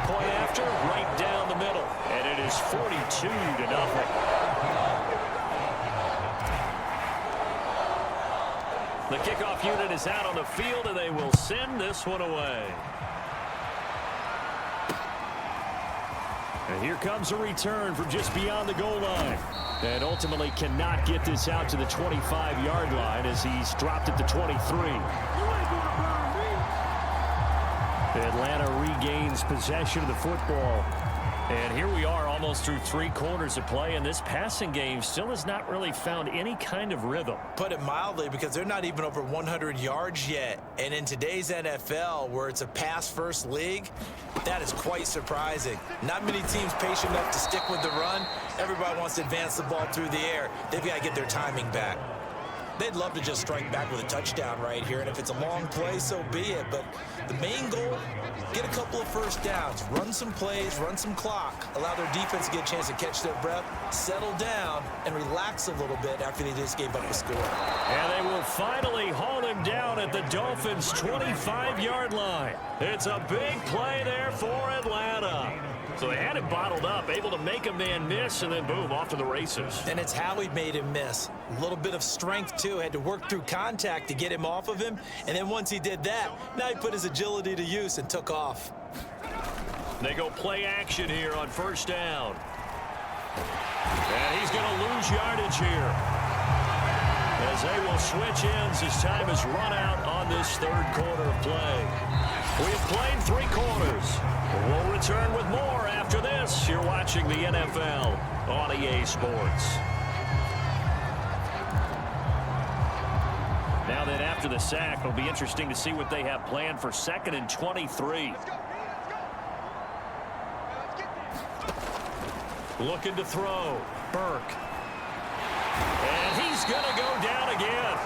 Point after, right down the middle. And it is 42-0. The kickoff unit is out on the field, and they will send this one away. And here comes a return from just beyond the goal line. And ultimately cannot get this out to the 25-yard line as he's dropped at the 23. Atlanta regains possession of the football. And here we are almost through 3 quarters of play, and this passing game still has not really found any kind of rhythm. Put it mildly, because they're not even over 100 yards yet. And in today's NFL, where it's a pass-first league, that is quite surprising. Not many teams patient enough to stick with the run. Everybody wants to advance the ball through the air. They've got to get their timing back. They'd love to just strike back with a touchdown right here, and if it's a long play, so be it. But the main goal, get a couple of first downs, run some plays, run some clock, allow their defense to get a chance to catch their breath, settle down, and relax a little bit after they just gave up a score. And they will finally haul him down at the Dolphins' 25-yard line. It's a big play there for Atlanta. So they had it bottled up, able to make a man miss, and then boom, off to the races. And it's how he made him miss. A little bit of strength, too. Had to work through contact to get him off of him. And then once he did that, now he put his agility to use and took off. They go play action here on 1st down. And he's going to lose yardage here, as they will switch ends as time is run out on this 3rd quarter of play. We've played 3 quarters. We'll return with more after this. You're watching the NFL on EA Sports. Now then, after the sack, it'll be interesting to see what they have planned for 2nd and 23. Looking to throw. Burke. And he's going to go down again.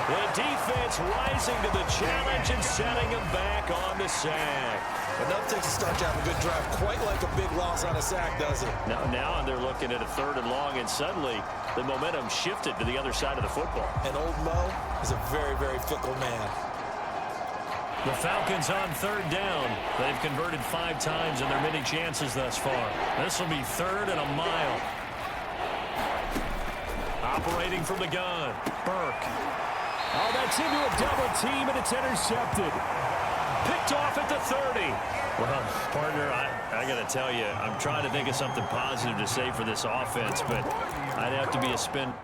The defense rising to the challenge and setting him back on the sack. Enough takes a start to have a good drive, quite like a big loss on a sack, does it? Now they're looking at a 3rd and long, and suddenly the momentum shifted to the other side of the football. And old Mo is a very, very fickle man. The Falcons on 3rd down. They've converted 5 times in their many chances thus far. This will be 3rd and a mile. Operating from the gun, Burke. Oh, that's into a double team, and it's intercepted. Picked off at the 30. Well, partner, I got to tell you, I'm trying to think of something positive to say for this offense, but I'd have to be a spin.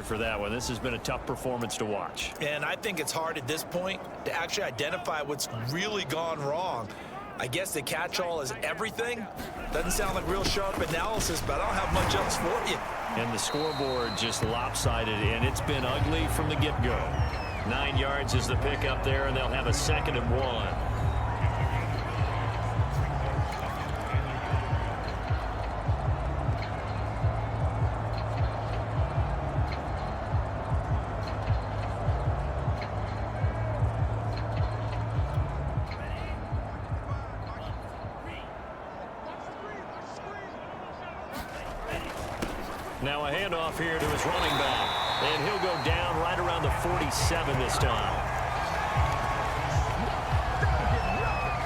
For that one. This has been a tough performance to watch. And I think it's hard at this point to actually identify what's really gone wrong. I guess the catch-all is everything. Doesn't sound like real sharp analysis, but I don't have much else for you. And the scoreboard just lopsided, and it's been ugly from the get-go. 9 yards is the pick up there, and they'll have a 2nd and 1. Now a handoff here to his running back. And he'll go down right around the 47 this time.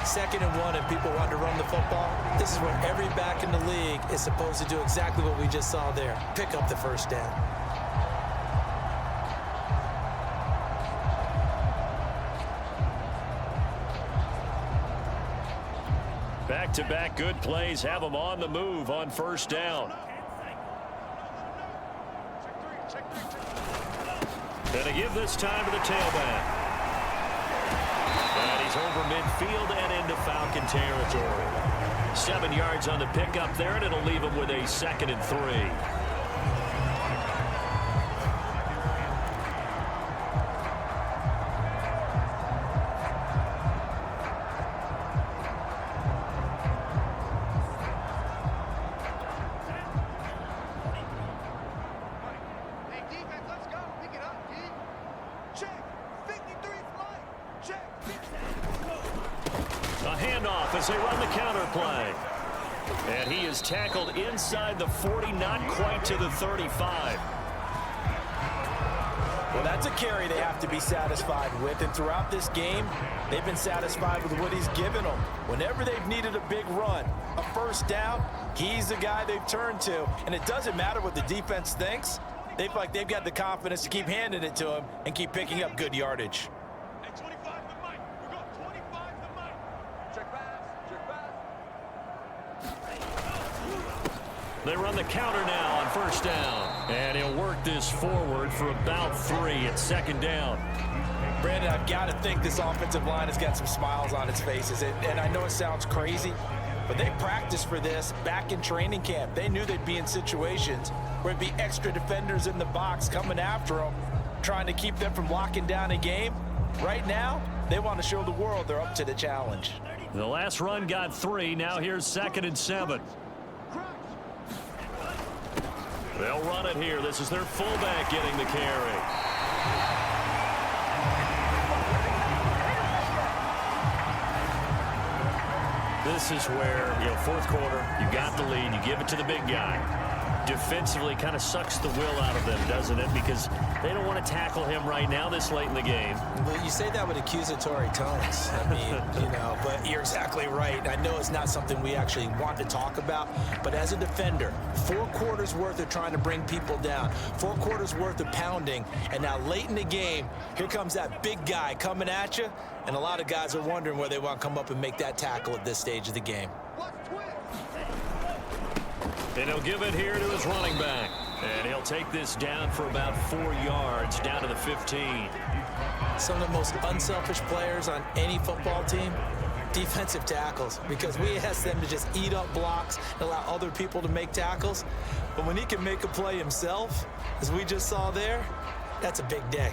2nd and 1 and people want to run the football. This is where every back in the league is supposed to do exactly what we just saw there. Pick up the first down. Back-to-back good plays have them on the move on first down. And a give this time to the tailback. And he's over midfield and into Falcon territory. 7 yards on the pickup there, and it'll leave him with a 2nd and 3. As they run the counter play. And he is tackled inside the 40, not quite to the 35. Well, that's a carry they have to be satisfied with. And throughout this game, they've been satisfied with what he's given them. Whenever they've needed a big run, a first down, he's the guy they've turned to. And it doesn't matter what the defense thinks. They feel like they've got the confidence to keep handing it to him and keep picking up good yardage. They run the counter now on first down. And he'll work this forward for about 3 at 2nd down. Brandon, I've got to think this offensive line has got some smiles on its faces. And I know it sounds crazy, but they practiced for this back in training camp. They knew they'd be in situations where it'd be extra defenders in the box coming after them, trying to keep them from locking down a game. Right now, they want to show the world they're up to the challenge. The last run got 3. Now here's 2nd and 7. They'll run it here. This is their fullback getting the carry. This is where, 4th quarter, you got the lead, you give it to the big guy. Defensively kind of sucks the will out of them, doesn't it? Because they don't want to tackle him right now this late in the game. Well, you say that with accusatory tones. I mean, but you're exactly right. I know it's not something we actually want to talk about, but as a defender, 4 quarters worth of trying to bring people down, 4 quarters worth of pounding, and now late in the game, here comes that big guy coming at you, and a lot of guys are wondering where they want to come up and make that tackle at this stage of the game. And he'll give it here to his running back. And he'll take this down for about 4 yards, down to the 15. Some of the most unselfish players on any football team, defensive tackles, because we ask them to just eat up blocks and allow other people to make tackles. But when he can make a play himself, as we just saw there, that's a big day.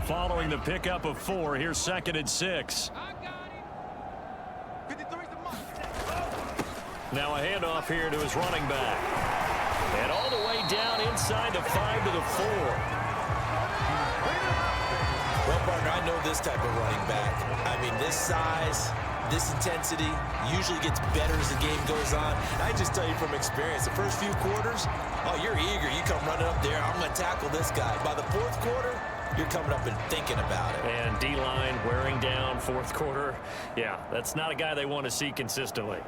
Following the pickup of 4, here's 2nd and 6. Now a handoff here to his running back. And all the way down inside the 5 to the 4. Well, partner, I know this type of running back. I mean, this size, this intensity usually gets better as the game goes on. I just tell you from experience, the first few quarters, oh, you're eager. You come running up there, I'm going to tackle this guy. By the 4th quarter, you're coming up and thinking about it. And D-line wearing down 4th quarter. Yeah, that's not a guy they want to see consistently.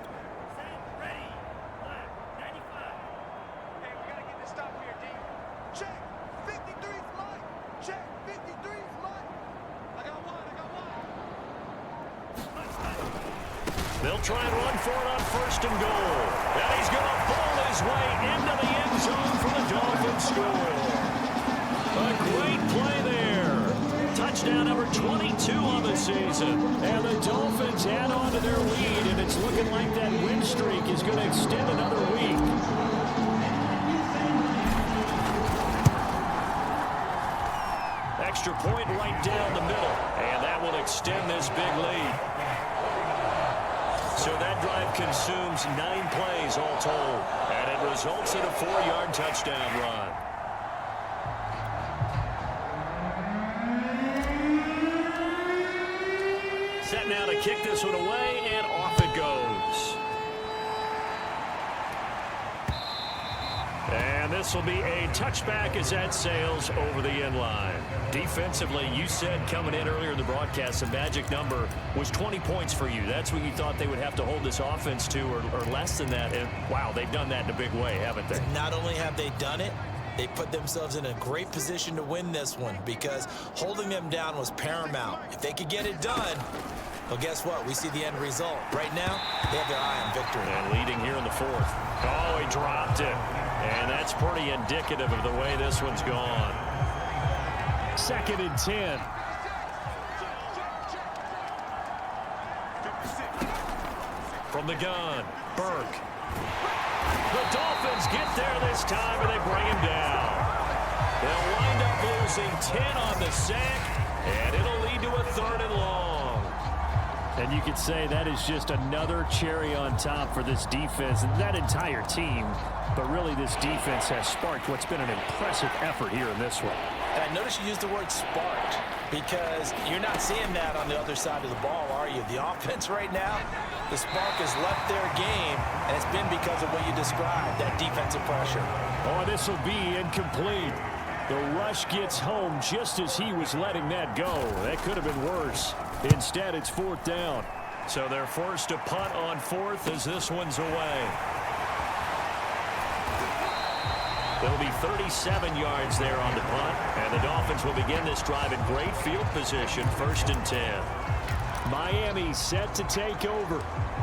They'll try and run for it on 1st and goal. And he's going to pull his way into the end zone for the Dolphins score. A great play there. Touchdown number 22 on the season. And the Dolphins add on to their lead, and it's looking like that win streak is going to extend another week. Extra point right down the middle, and that will extend this big lead. So that drive consumes 9 plays all told, and it results in a 4-yard touchdown run. Set now to kick this one away, and this will be a touchback as that sails over the end line. Defensively, you said coming in earlier in the broadcast, the magic number was 20 points for you. That's what you thought they would have to hold this offense to, or less than that. And, wow, they've done that in a big way, haven't they? Not only have they done it, they put themselves in a great position to win this one because holding them down was paramount. If they could get it done, well, guess what? We see the end result. Right now, they have their eye on victory. And leading here in the fourth. Oh, he dropped it. And that's pretty indicative of the way this one's gone. 2nd and 10. From the gun, Burke. The Dolphins get there this time, and they bring him down. They'll wind up losing 10 on the sack, and it'll lead to a 3rd and long. And you could say that is just another cherry on top for this defense and that entire team. But really, this defense has sparked what's been an impressive effort here in this one. And I noticed you used the word sparked because you're not seeing that on the other side of the ball, are you? The offense right now, the spark has left their game, and it's been because of what you described, that defensive pressure. Oh, this will be incomplete. The rush gets home just as he was letting that go. That could have been worse. Instead, it's 4th down. So they're forced to punt on 4th as this one's away. There'll be 37 yards there on the punt, and the Dolphins will begin this drive in great field position, 1st and 10. Miami set to take over.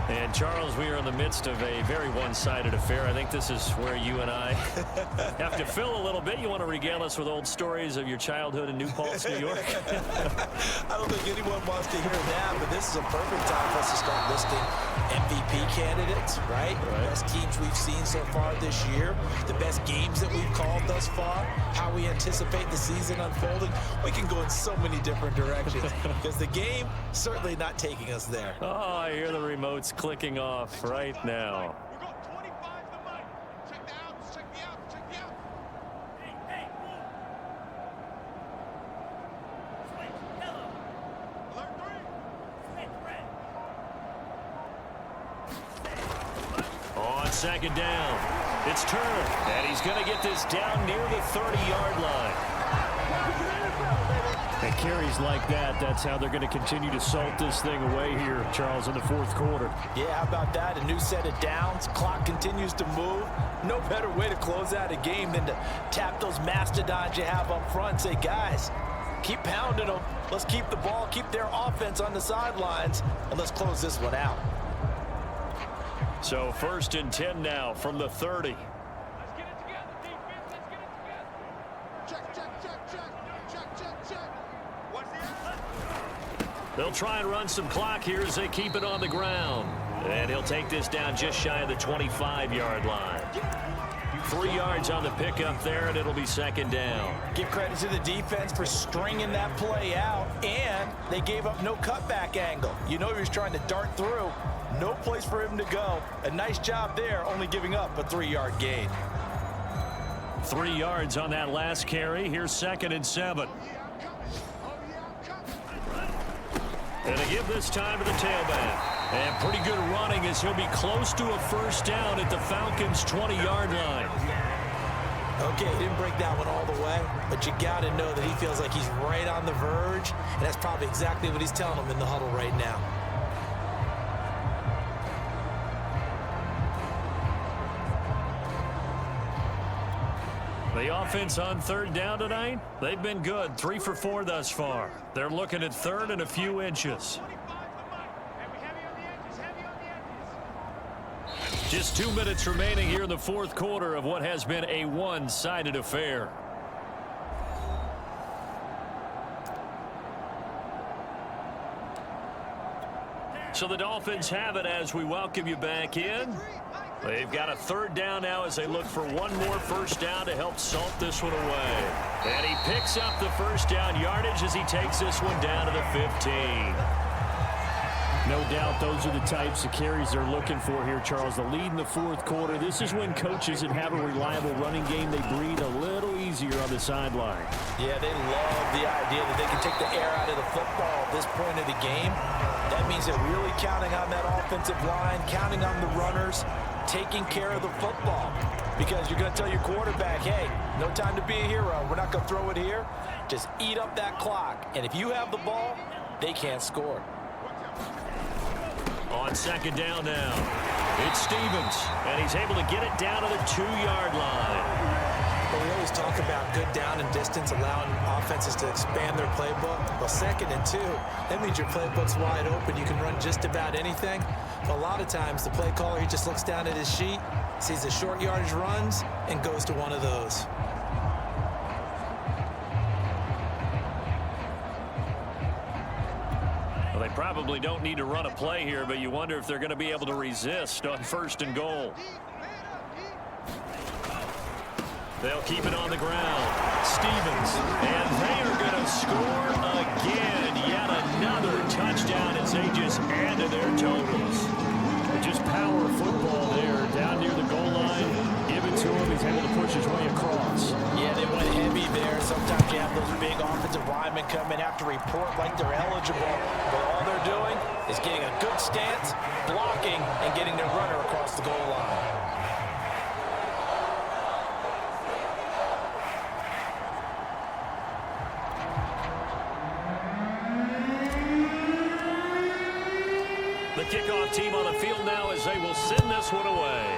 And, Charles, we are in the midst of a very one-sided affair. I think this is where you and I have to fill a little bit. You want to regale us with old stories of your childhood in New Paltz, New York? I don't think anyone wants to hear that, but this is a perfect time for us to start listing MVP candidates, right? The best teams we've seen so far this year, the best games that we've called thus far, how we anticipate the season unfolding. We can go in so many different directions because the game certainly not taking us there. Oh, I hear the remotes clicking off right now. We got 25 the money. Check the outs, check the outs, check the outs. Hey, switch, yellow. Alert 3. On 2nd down, it's Turner, and he's going to get this down near the 30-yard line. And carries like that, that's how they're going to continue to salt this thing away here, Charles, in the 4th quarter. Yeah, how about that? A new set of downs. Clock continues to move. No better way to close out a game than to tap those mastodons you have up front and say, guys, keep pounding them. Let's keep the ball, keep their offense on the sidelines, and let's close this one out. So 1st and 10 now from the 30. Let's get it together, defense. Let's get it together. Check, check, check, check. Check, check, check. What's the answer? They'll try and run some clock here as they keep it on the ground. And he'll take this down just shy of the 25-yard line. 3 yards on the pickup there, and it'll be 2nd down. Give credit to the defense for stringing that play out, and they gave up no cutback angle. You know he was trying to dart through. No place for him to go. A nice job there, only giving up a 3-yard gain. 3 yards on that last carry. Here's 2nd and 7. And a give this time to the tailback. And pretty good running as he'll be close to a 1st down at the Falcons' 20-yard line. Okay, he didn't break that one all the way, but you got to know that he feels like he's right on the verge, and that's probably exactly what he's telling them in the huddle right now. The offense on 3rd down tonight, they've been good. 3 for 4 thus far. They're looking at 3rd and a few inches. Just 2 minutes remaining here in the 4th quarter of what has been a one-sided affair. So the Dolphins have it as we welcome you back in. They've got a 3rd down now as they look for one more 1st down to help salt this one away. And he picks up the 1st down yardage as he takes this one down to the 15. No doubt those are the types of carries they're looking for here, Charles. The lead in the 4th quarter. This is when coaches that have a reliable running game, they breathe a little easier on the sideline. Yeah, they love the idea that they can take the air out of the football at this point of the game. That means they're really counting on that offensive line, counting on the runners. taking care of the football. Because you're going to tell your quarterback, hey, no time to be a hero. We're not going to throw it here. Just eat up that clock. And if you have the ball, they can't score. On second down now, it's Stevens, and he's able to get it down to the 2-yard line. But we always talk about good down and distance, allowing offenses to expand their playbook. Well, 2nd and 2, that means your playbook's wide open. You can run just about anything. But a lot of times, the play caller, he just looks down at his sheet, sees the short yardage runs, and goes to one of those. Well, they probably don't need to run a play here, but you wonder if they're going to be able to resist on 1st and goal. They'll keep it on the ground. Stevens, and they are going to score again. Yet another touchdown as they just add to their totals. Just power football there, down near the goal line. Give it to him. He's able to push his way across. Yeah, they went heavy there. Sometimes you have those big offensive linemen come in, have to report like they're eligible. But all they're doing is getting a good stance, blocking, and getting their runner across the goal line. The kickoff team on the field now as they will send this one away.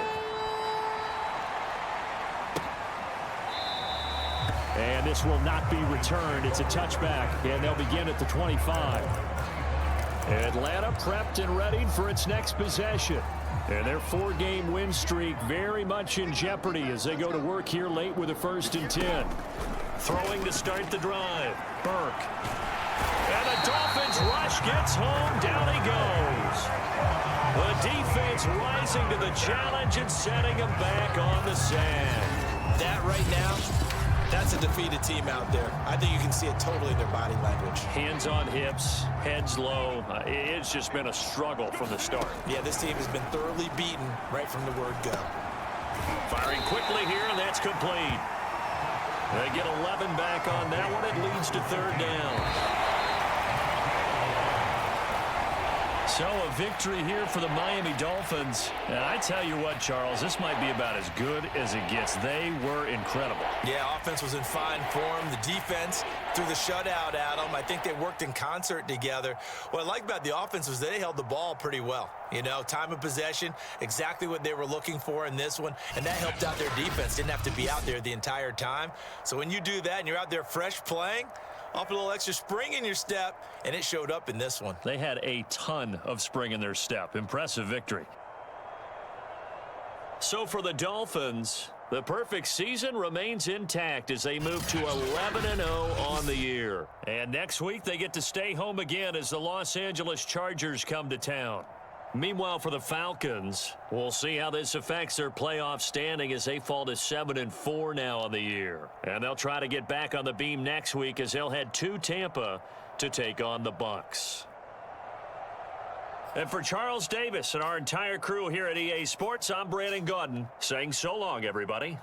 And this will not be returned. It's a touchback, and they'll begin at the 25. Atlanta prepped and ready for its next possession. And their 4-game win streak very much in jeopardy as they go to work here late with a 1st and 10. Throwing to start the drive. Burke. And the Dolphins rush gets home. Down he goes. The defense rising to the challenge and setting him back on the sand. That right now, that's a defeated team out there. I think you can see it totally in their body language. Hands on hips, heads low. It's just been a struggle from the start. Yeah, this team has been thoroughly beaten right from the word go. Firing quickly here, and that's complete. They get 11 back on that one. It leads to 3rd down. So a victory here for the Miami Dolphins. And I tell you what, Charles, this might be about as good as it gets. They were incredible. Yeah, offense was in fine form. The defense threw the shutout at them. I think they worked in concert together. What I like about the offense was they held the ball pretty well. You know, time of possession, exactly what they were looking for in this one. And that helped out their defense. Didn't have to be out there the entire time. So when you do that and you're out there fresh playing, off a little extra spring in your step, and it showed up in this one. They had a ton of spring in their step. Impressive victory. So for the Dolphins, the perfect season remains intact as they move to 11-0 on the year. And next week, they get to stay home again as the Los Angeles Chargers come to town. Meanwhile, for the Falcons, we'll see how this affects their playoff standing as they fall to 7-4 now on the year. And they'll try to get back on the beam next week as they'll head to Tampa to take on the Bucs. And for Charles Davis and our entire crew here at EA Sports, I'm Brandon Gaudin saying so long, everybody.